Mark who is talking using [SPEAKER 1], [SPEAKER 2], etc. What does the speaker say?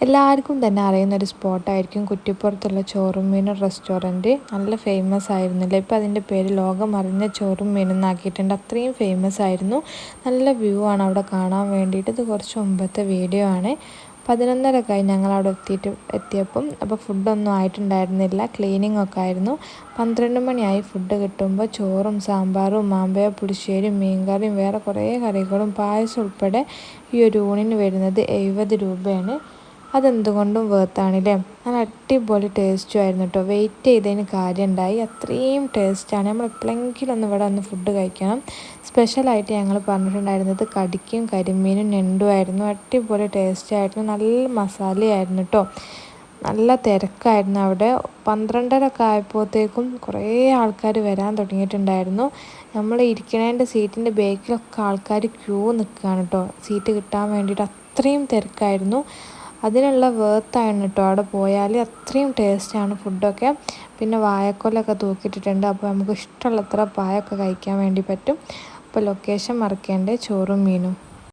[SPEAKER 1] എല്ലാവർക്കും തന്നെ അറിയുന്നൊരു സ്പോട്ടായിരിക്കും കുറ്റിപ്പുറത്തുള്ള ചോറും മീനും റെസ്റ്റോറൻറ്റ്. നല്ല ഫേമസ് ആയിരുന്നില്ല, ഇപ്പോൾ അതിൻ്റെ പേര് ലോകം അറിഞ്ഞ ചോറും മീനും എന്നാക്കിയിട്ടുണ്ട്. അത്രയും ഫേമസ് ആയിരുന്നു. നല്ല വ്യൂ ആണ് അവിടെ കാണാൻ വേണ്ടിയിട്ട്. ഇത് കുറച്ച് മുമ്പത്തെ വീഡിയോ ആണ്. 11:30 ഞങ്ങളവിടെ എത്തിയപ്പം അപ്പോൾ ഫുഡൊന്നും ആയിട്ടുണ്ടായിരുന്നില്ല, ക്ലീനിങ് ഒക്കെ ആയിരുന്നു. 12 മണിയായി ഫുഡ് കിട്ടുമ്പോൾ. ചോറും സാമ്പാറും മാമ്പഴ പുളിശ്ശേരിയും മീൻകറിയും വേറെ കുറേ കറികളും പായസം ഉൾപ്പെടെ ഈ ഒരു ഊണിന് വരുന്നത് 70 രൂപയാണ്. അതെന്തുകൊണ്ടും വേർത്താണല്ലേ. നല്ല അടിപൊളി ടേസ്റ്റും ആയിരുന്നു കേട്ടോ. വെയിറ്റ് ചെയ്തതിന് കാര്യം ഉണ്ടായി, അത്രയും ടേസ്റ്റാണ്. നമ്മൾ എപ്പോഴെങ്കിലും ഒന്ന് ഇവിടെ ഒന്ന് ഫുഡ് കഴിക്കണം. സ്പെഷ്യലായിട്ട് ഞങ്ങൾ പറഞ്ഞിട്ടുണ്ടായിരുന്നത് കടിക്കും കരിമീനും ഞണ്ടുമായിരുന്നു. അടിപൊളി ടേസ്റ്റായിരുന്നു, നല്ല മസാലയായിരുന്നു കേട്ടോ. നല്ല തിരക്കായിരുന്നു അവിടെ. 12:30 ആയപ്പോഴത്തേക്കും കുറേ ആൾക്കാർ വരാൻ തുടങ്ങിയിട്ടുണ്ടായിരുന്നു. നമ്മൾ ഇരിക്കണതിൻ്റെ സീറ്റിൻ്റെ ബേക്കിലൊക്കെ ആൾക്കാർ ക്യൂ നിൽക്കുകയാണ് കേട്ടോ, സീറ്റ് കിട്ടാൻ വേണ്ടിയിട്ട്. അത്രയും തിരക്കായിരുന്നു. അതിനുള്ള വേർത്താണ് കേട്ടോ അവിടെ പോയാൽ. അത്രയും ടേസ്റ്റാണ് ഫുഡൊക്കെ. പിന്നെ വാഴക്കൊലൊക്കെ തൂക്കിയിട്ടിട്ടുണ്ട്, അപ്പോൾ നമുക്ക് ഇഷ്ടമുള്ളത്ര പായൊക്കെ കഴിക്കാൻ വേണ്ടി പറ്റും. അപ്പോൾ ലൊക്കേഷൻ മറക്കേണ്ടേ, ചോറും മീനും.